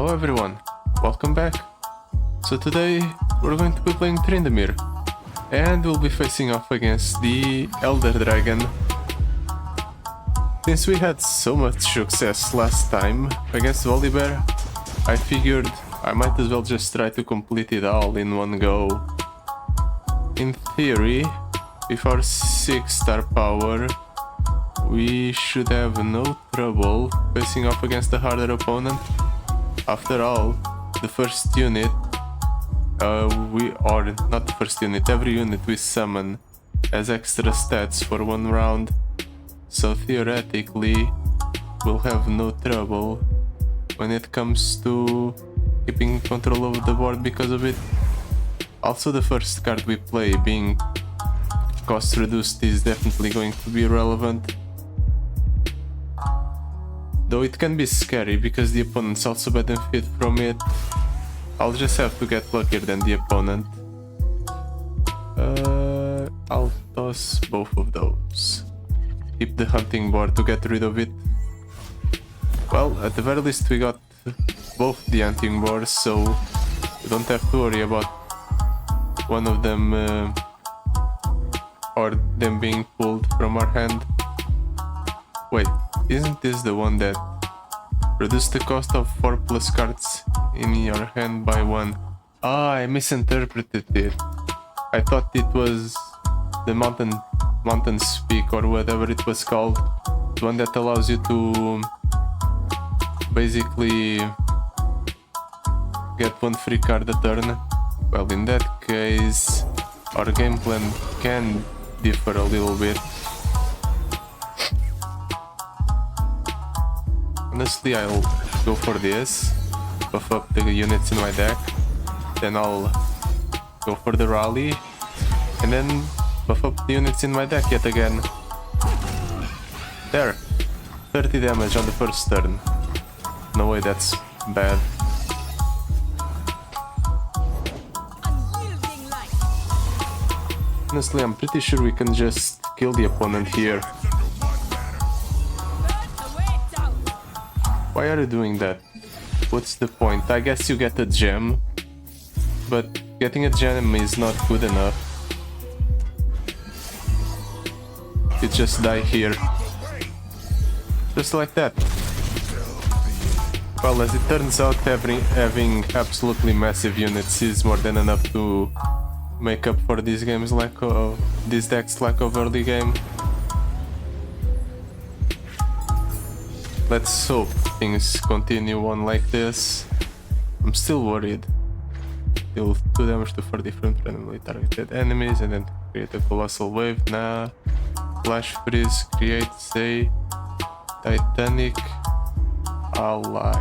Hello everyone, welcome back. So today we're going to be playing Tryndamere and we'll be facing off against the Elder Dragon. Since we had so much success last time against Volibear, I figured I might as well just try to complete it all in one go. In theory, with our 6-star power, we should have no trouble facing off against a harder opponent. After all, the first unit, every unit we summon has extra stats for one round, so theoretically we'll have no trouble when it comes to keeping control of the board because of it. Also, the first card we play, being cost reduced, is definitely going to be relevant. Though it can be scary because the opponents also benefit from it. I'll just have to get luckier than the opponent. I'll toss both of those. Keep the hunting board to get rid of it. Well, at the very least we got both the hunting boards, so we don't have to worry about one of them or them being pulled from our hand. Wait, isn't this the one that reduced the cost of 4+ cards in your hand by 1? Ah, I misinterpreted it. I thought it was the Mountain Speak or whatever it was called, the one that allows you to basically get 1 free card a turn. Well, in that case, our game plan can differ a little bit. Honestly, I'll go for this, buff up the units in my deck, then I'll go for the rally, and then buff up the units in my deck yet again. There! 30 damage on the first turn. No way that's bad. Honestly, I'm pretty sure we can just kill the opponent here. Why are you doing that? What's the point? I guess you get a gem, but getting a gem is not good enough. You just die here. Just like that. Well, as it turns out, having absolutely massive units is more than enough to make up for these deck's lack of early game. Let's hope things continue on like this. I'm still worried. Deal 2 damage to 4 different randomly targeted enemies and then create a colossal wave. Nah. Flash freeze creates a Titanic ally.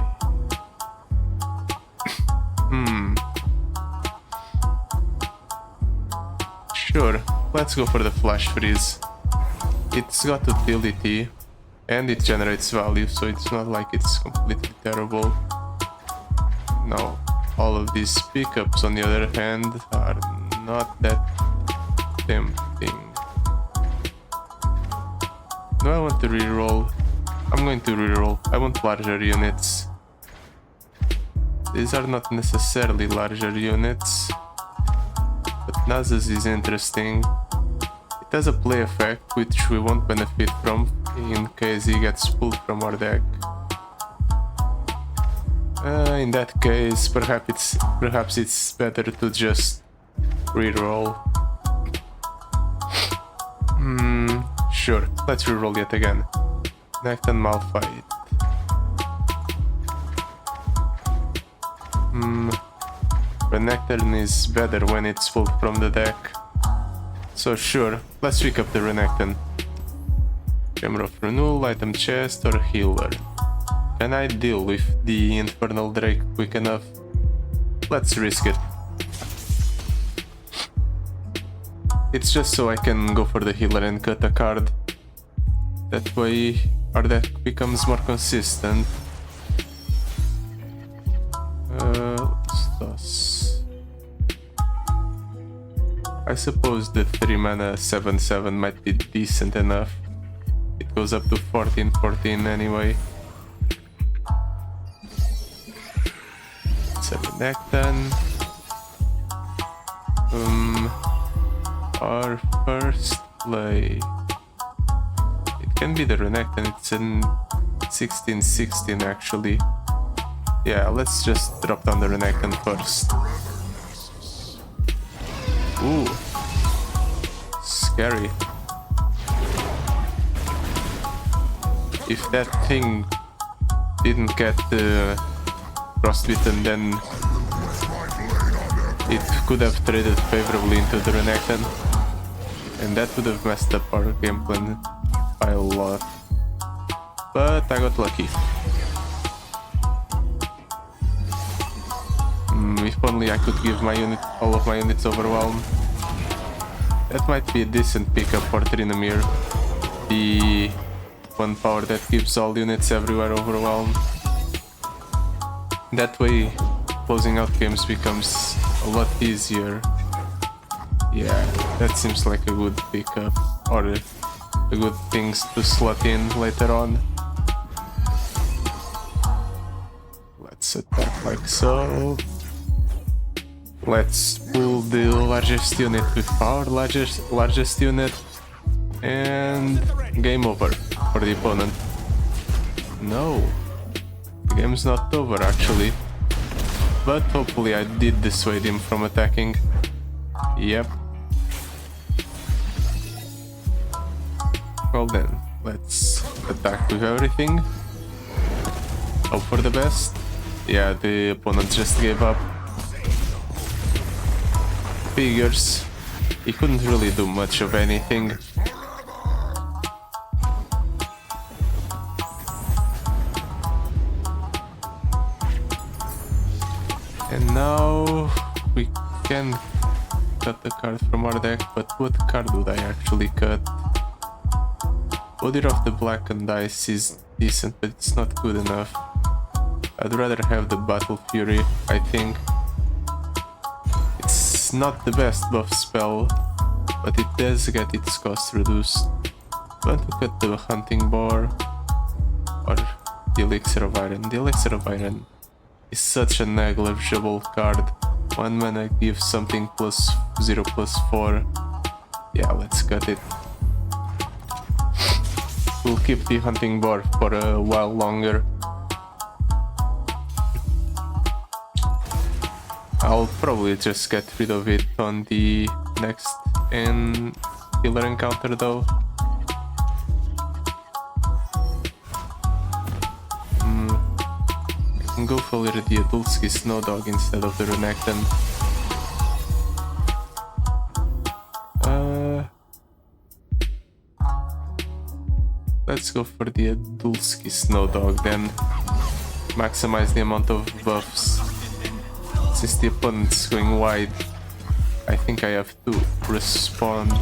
Sure, let's go for the flash freeze. It's got utility and it generates value, so it's not like it's completely terrible. Now, all of these pickups on the other hand are not that tempting. Do I want to reroll? I'm going to reroll. I want larger units. These are not necessarily larger units, but Nasus is interesting. It has a play effect which we won't benefit from in case he gets pulled from our deck. In that case, perhaps it's better to just reroll. Sure, let's reroll yet again. Necton Malphite. Renekton is better when it's pulled from the deck. So sure, let's pick up the Renekton. Chamber of Renewal, item chest, or healer. Can I deal with the Infernal Drake quick enough? Let's risk it. It's just so I can go for the healer and cut a card. That way our deck becomes more consistent. Let's toss. I suppose the 3 mana 7/7 might be decent enough. It goes up to 14/14 anyway. It's a Renekton. Our first play. It can be the Renekton, it's in 1616 actually. Yeah, let's just drop down the Renekton first. Ooh. Scary. If that thing didn't get frostbitten, then it could have traded favorably into the Renekton, and that would have messed up our game plan by a lot. But I got lucky. If only I could give all of my units Overwhelm. That might be a decent pickup for Tryndamere. The one power that gives all units everywhere Overwhelm. That way, closing out games becomes a lot easier. Yeah, that seems like a good pickup, or a good things to slot in later on. Let's attack like so. Let's pull the largest unit with our largest unit, and game over for the opponent. No, the game's not over actually, but hopefully I did dissuade him from attacking. Yep. Well then, let's attack with everything. Hope for the best. Yeah, the opponent just gave up. Figures. He couldn't really do much of anything. And now we can cut the card from our deck, but what card would I actually cut? Body of the Blackened Dice is decent, but it's not good enough. I'd rather have the Battle Fury, I think. It's not the best buff spell, but it does get its cost reduced. Want to cut the Hunting Boar or the Elixir of Iron? The Elixir of Iron is such a negligible card. 1 mana gives something +0/+4. Yeah, let's cut it. We'll keep the Hunting Boar for a while longer. I'll probably just get rid of it on the next killer encounter though. I can go for the Adulski Snowdog instead of the Renekton. Let's go for the Adulski Snowdog then. Maximize the amount of buffs. Since the opponent's going wide, I think I have to respond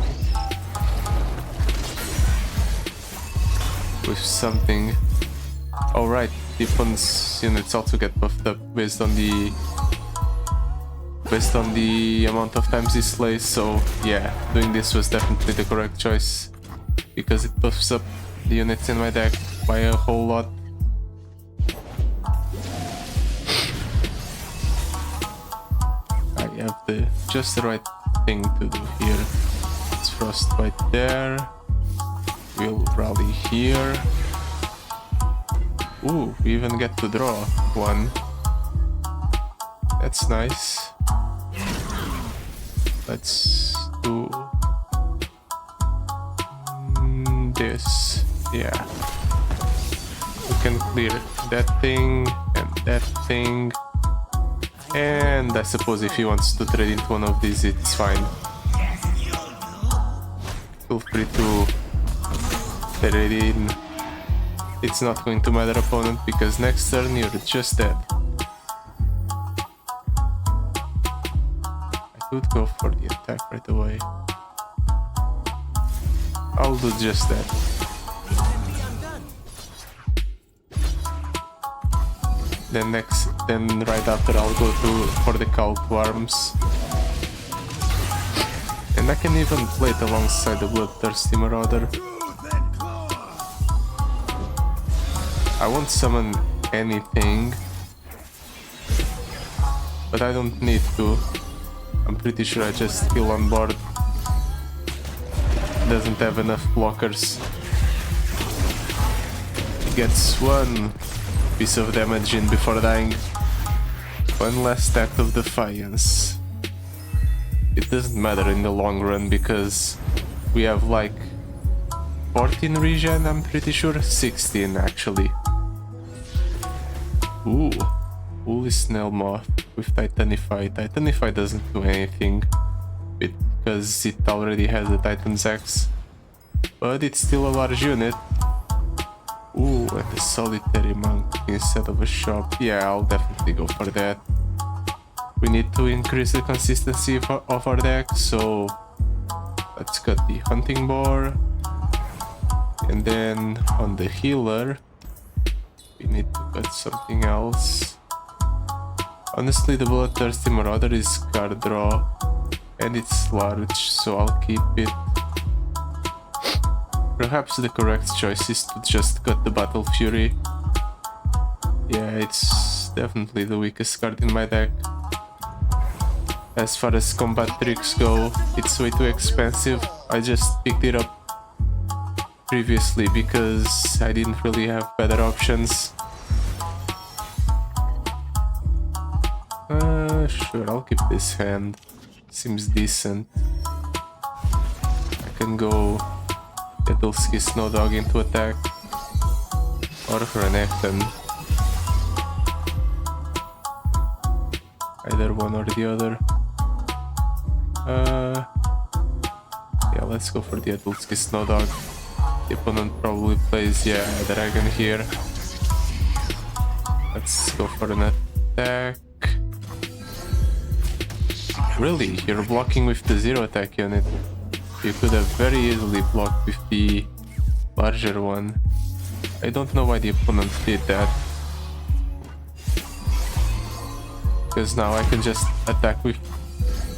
with something. Alright, the opponent's units also get buffed up based on the amount of times he slays, so yeah, doing this was definitely the correct choice because it buffs up the units in my deck by a whole lot. I have just the right thing to do here. It's Frostbite there. We'll rally here. Ooh, we even get to draw one. That's nice. Let's do this. Yeah. We can clear that thing and that thing. And I suppose if he wants to trade into one of these, it's fine. Feel free to trade in. It's not going to matter, opponent, because next turn you're just dead. I could go for the attack right away. I'll do just that. Then right after I'll go for the Call to Arms. And I can even play it alongside the Bloodthirsty Marauder. I won't summon anything. but I don't need to. I'm pretty sure I just kill on board. Doesn't have enough blockers. Gets one piece of damage in before dying. One last act of defiance. It doesn't matter in the long run because we have like 14 regen, I'm pretty sure. 16 actually. Ooh. Woolly snail moth with Titanify. Titanify doesn't do anything because it already has a Titan's Axe. But it's still a large unit. Ooh, and a solitary monk instead of a shop. Yeah, I'll definitely go for that. We need to increase the consistency of our deck, so let's cut the hunting boar. And then on the healer, we need to cut something else. Honestly, the bloodthirsty marauder is card draw and it's large, so I'll keep it. Perhaps the correct choice is to just cut the battle fury. Yeah, it's definitely the weakest card in my deck. As far as combat tricks go, it's way too expensive. I just picked it up previously because I didn't really have better options. Sure, I'll keep this hand. Seems decent. I can go Kettleski Snowdog into attack. Or Renekton. Either one or the other. Yeah, let's go for the Kettleski Snowdog. The opponent probably plays, yeah, a dragon here. Let's go for an attack. Really? You're blocking with the zero attack unit? You could have very easily blocked with the larger one. I don't know why the opponent did that. Because now I can just attack with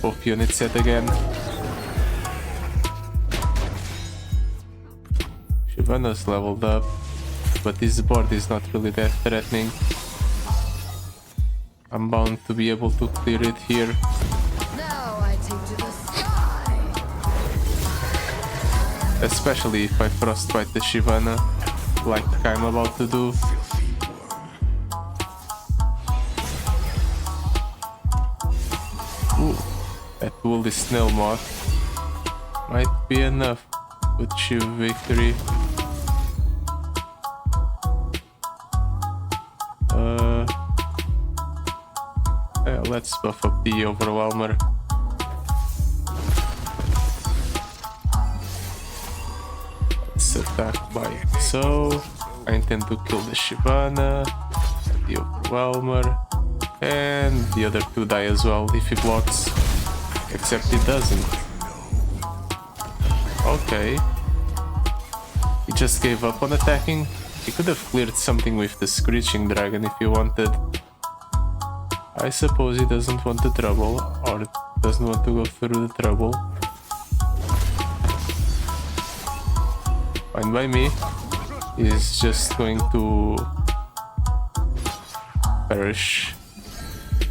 both units yet again. Shyvana's leveled up, but this board is not really that threatening. I'm bound to be able to clear it here. Especially if I frostbite the Shyvana, like I'm about to do. Ooh, that woolly snail moth might be enough to achieve victory. Yeah, let's buff up the Overwhelmer. Attack by so I intend to kill the Shyvana, the Overwhelmer, and the other two die as well if he blocks, except he doesn't. Okay, he just gave up on attacking. He could have cleared something with the Screeching Dragon if he wanted. I suppose he doesn't want the trouble, or doesn't want to go through the trouble. Fine by me. He's just going to perish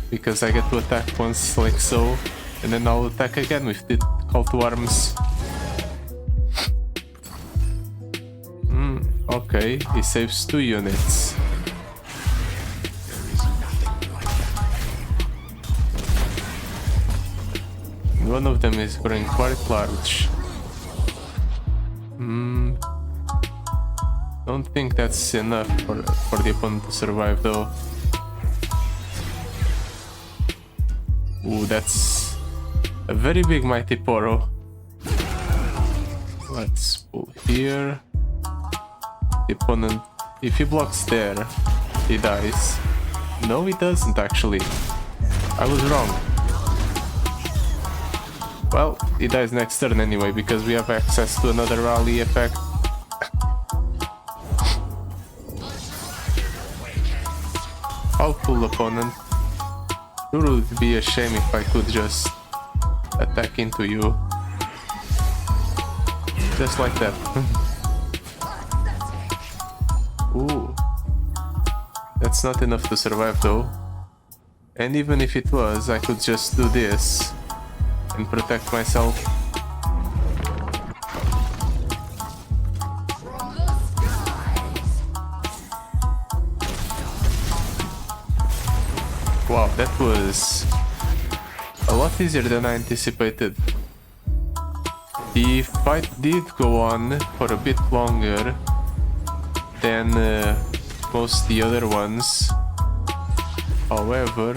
because I get to attack once like so, and then I'll attack again with the call to arms. Okay, he saves 2 units. One of them is growing quite large. Don't think that's enough for the opponent to survive though. Ooh, that's a very big Mighty Poro. Let's pull here. The opponent, if he blocks there, he dies. No, he doesn't actually. I was wrong. Well, he dies next turn anyway because we have access to another rally effect. Helpful opponent. It would be a shame if I could just attack into you. Just like that. Ooh. That's not enough to survive though. And even if it was, I could just do this and protect myself. Wow, that was a lot easier than I anticipated. The fight did go on for a bit longer than most the other ones. However,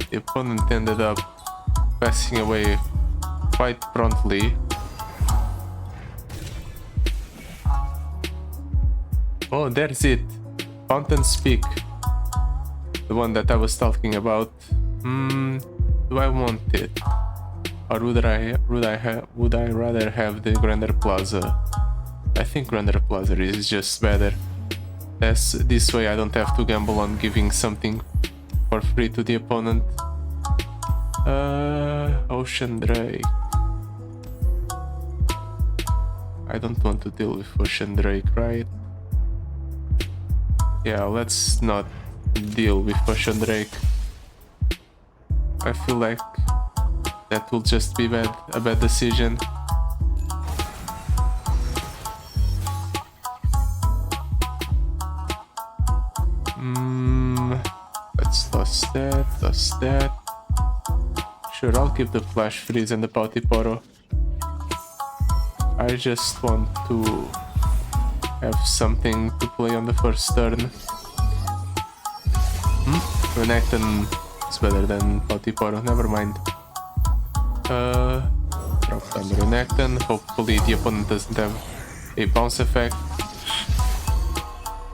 the opponent ended up passing away quite promptly. Oh, there's it. Fountain's Peak. The one that I was talking about. Do I want it? Or would I rather have the Grander Plaza? I think Grander Plaza is just better. This way I don't have to gamble on giving something for free to the opponent. Ocean Drake. I don't want to deal with Ocean Drake, right? Yeah, let's not deal with Ocean Drake. I feel like that will just be a bad decision. Let's toss that. Sure, I'll keep the Flash Freeze and the Pautiporo. I just want to have something to play on the first turn. Renekton is better than Pautiporo, never mind. Drop down Renekton, hopefully the opponent doesn't have a bounce effect.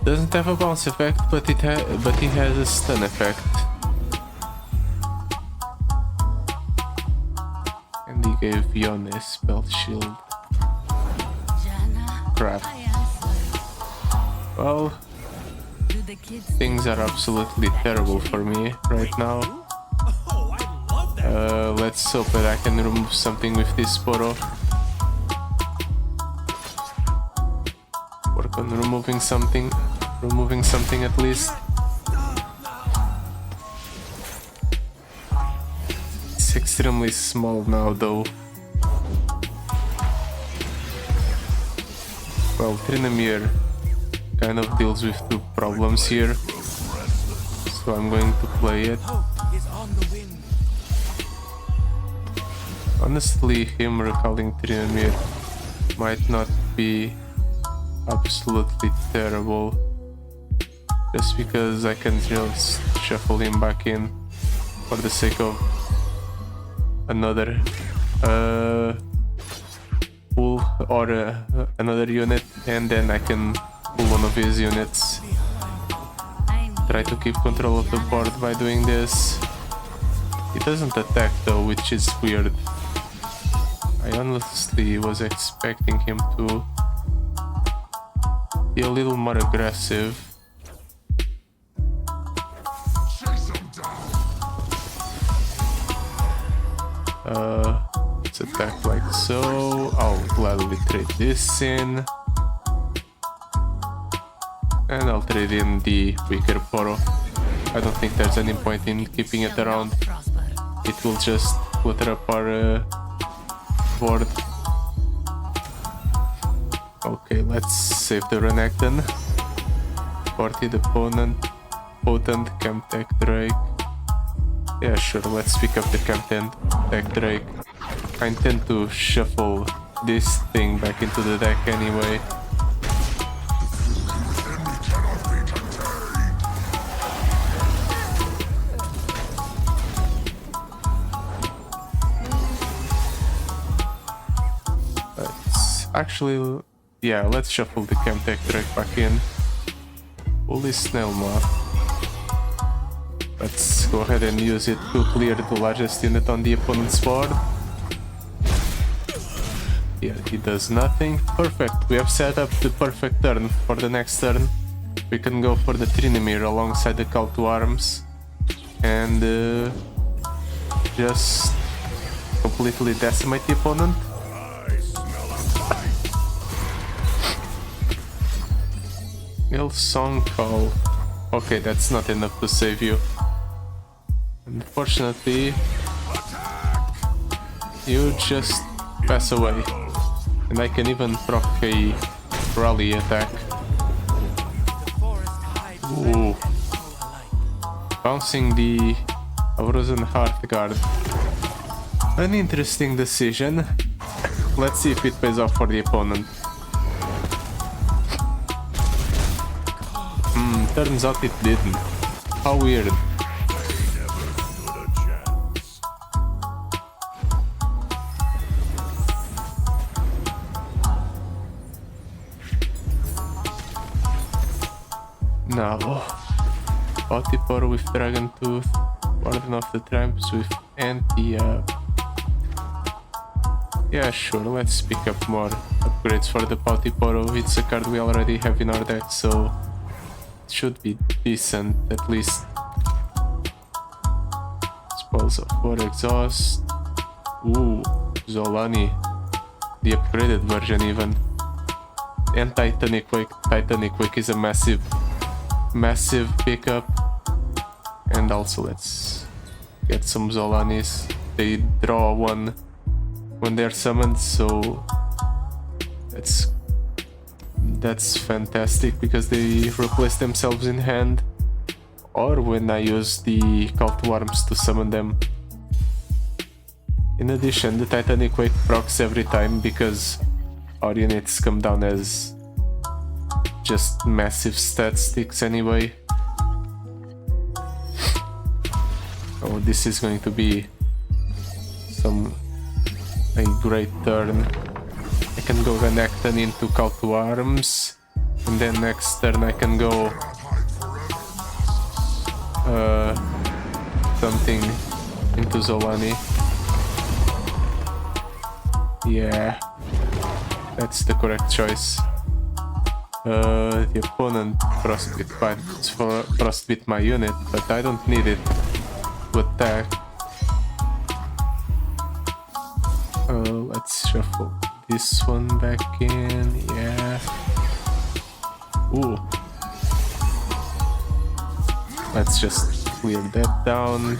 Doesn't have a bounce effect, but he has a stun effect. And he gave Yone a spell shield. Crap. Well, things are absolutely terrible for me right now. Let's hope that I can remove something with this Poro. Work on removing something at least. It's extremely small now though. Well, Tryndamere kind of deals with two problems here, so I'm going to play it. Honestly, him recalling Tryndamere might not be absolutely terrible, just because I can just shuffle him back in for the sake of another pull or another unit, and then I can pull one of his units. Try to keep control of the board by doing this. He doesn't attack though, which is weird. I honestly was expecting him to be a little more aggressive. Let's attack like so. I'll gladly trade this in. And I'll trade in the weaker Poro. I don't think there's any point in keeping it around. It will just clutter up our board. Okay, let's save the Renekton. 40 the potent Chemtech Drake. Yeah, sure, let's pick up the Chemtech Drake. I intend to shuffle this thing back into the deck anyway. Actually, yeah, let's shuffle the Chemtech Drake back in. Holy Snail Moth. Let's go ahead and use it to clear the largest unit on the opponent's board. Yeah, he does nothing. Perfect, we have set up the perfect turn for the next turn. We can go for the Tryndamere alongside the Call to Arms and just completely decimate the opponent. Song Call. Okay, that's not enough to save you. Unfortunately, you just pass away. And I can even proc a rally attack. Ooh. Bouncing the Frozen Heart Guard. An interesting decision. Let's see if it pays off for the opponent. Turns out it didn't. How weird. Now, Potipor with Dragon Tooth, Warden of the Tramps with Anti. Yeah, sure, let's pick up more upgrades for the Potiporo. It's a card we already have in our deck, so it should be decent at least. Spells of War Exhaust. Ooh, Zolani. The upgraded version even. And Titanic Wake. Titanic Wake is a massive pickup. And also let's get some Zolanis. They draw one when they're summoned, so that's fantastic because they replace themselves in hand, or when I use the Cult Worms to summon them. In addition, the Titanic Wake procs every time because our units come down as just massive stat sticks anyway. Oh, this is going to be a great turn. I can go Renekton into Cult Worms, and then next turn I can go something into Zolani. Yeah, that's the correct choice. The opponent frostbit my unit, but I don't need it to attack. Let's shuffle this one back in, yeah. Ooh. Let's just clear that down,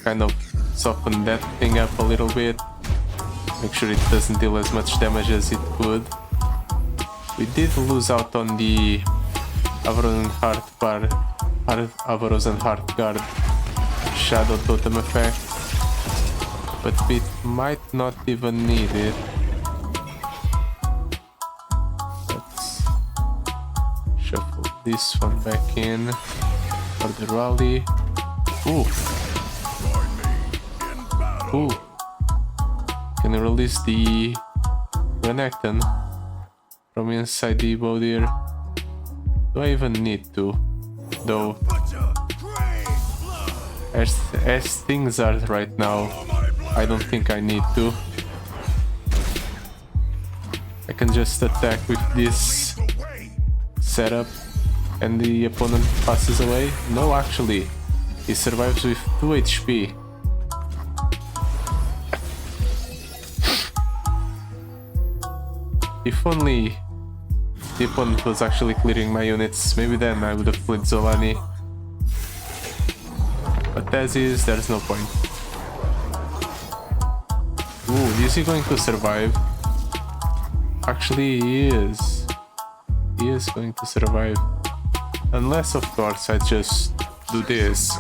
kind of soften that thing up a little bit, make sure it doesn't deal as much damage as it could. We did lose out on the Avrozen Heart Guard Shadow Totem effect, but we might not even need it. Let's shuffle this one back in for the rally. Ooh. Ooh. Can release the Renekton from inside the Bodir. Do I even need to? Though, as things are right now, I don't think I need to. I can just attack with this setup and the opponent passes away. No, actually, he survives with 2 HP. If only the opponent was actually clearing my units, maybe then I would have played Zolani. But as is, there's no point. Ooh, is he going to survive? Actually, he is. He is going to survive. Unless, of course, I just do this.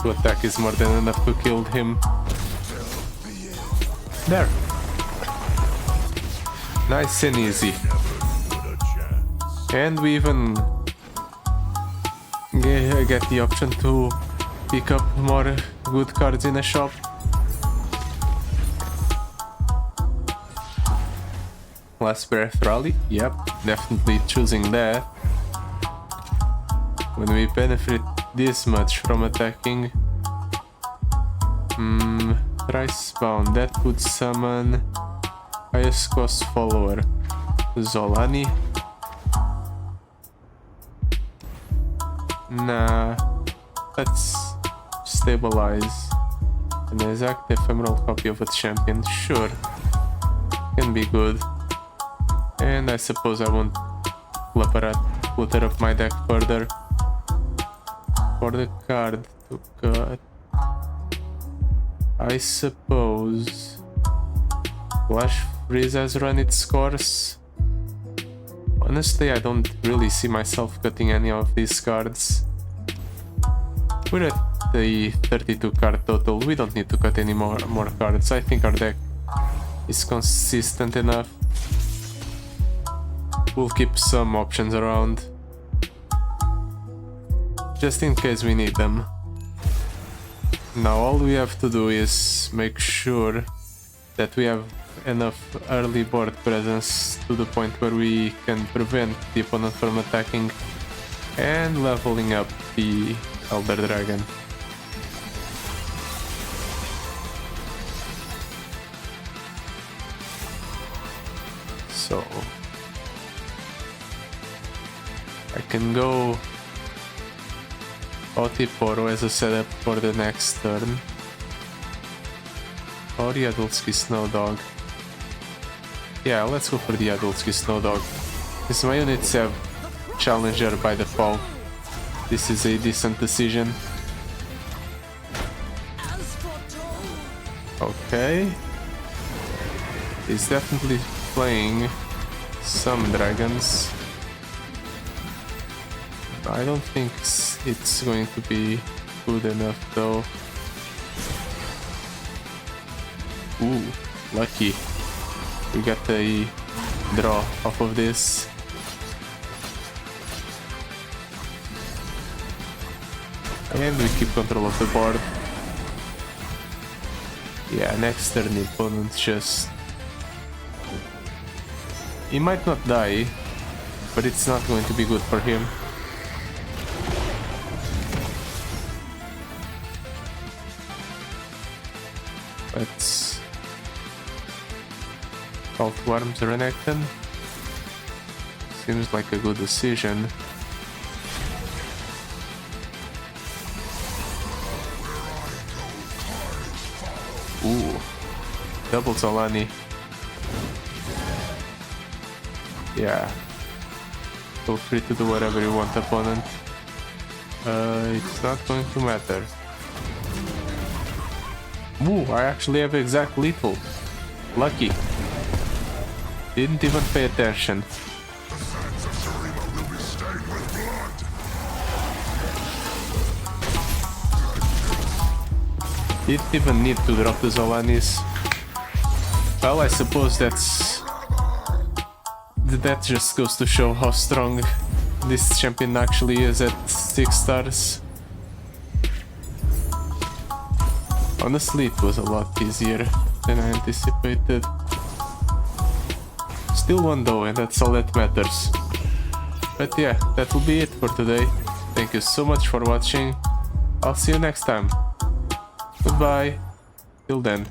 To attack is more than enough to kill him. There. Nice and easy. And we even get the option to pick up more good cards in a shop. Last Breath Rally? Yep, definitely choosing that. When we benefit this much from attacking. Thrice bound, that would summon highest cost follower Zolani. Nah, let's stabilize an exact ephemeral copy of a champion. Sure, can be good. And I suppose I won't clutter up my deck further. for the card to cut. I suppose Flash Freeze has run its course. Honestly, I don't really see myself cutting any of these cards. We're at the 32 card total. We don't need to cut any more cards. I think our deck is consistent enough. We'll keep some options around, just in case we need them. Now all we have to do is make sure that we have enough early board presence to the point where we can prevent the opponent from attacking and leveling up the Elder Dragon. So I can go Otiporo as a setup for the next turn, or Yadulski Snowdog. Yeah, let's go for the Yadulski Snowdog. Since my units have Challenger by default, this is a decent decision. Okay. He's definitely playing some dragons. I don't think it's going to be good enough though. Ooh, lucky. We got a draw off of this. And we keep control of the board. Yeah, next turn the opponent just... He might not die, but it's not going to be good for him. Let's call to arms Renekton. Seems like a good decision. Ooh, double Zolani. Yeah, feel free to do whatever you want, opponent. It's not going to matter. Ooh, I actually have exact lethal. Lucky. Didn't even pay attention. Didn't even need to drop the Zolanis. Well, I suppose that just goes to show how strong this champion actually is at 6 stars. Honestly, it was a lot easier than I anticipated. Still won though, and that's all that matters. But yeah, that will be it for today. Thank you so much for watching. I'll see you next time. Goodbye. Till then.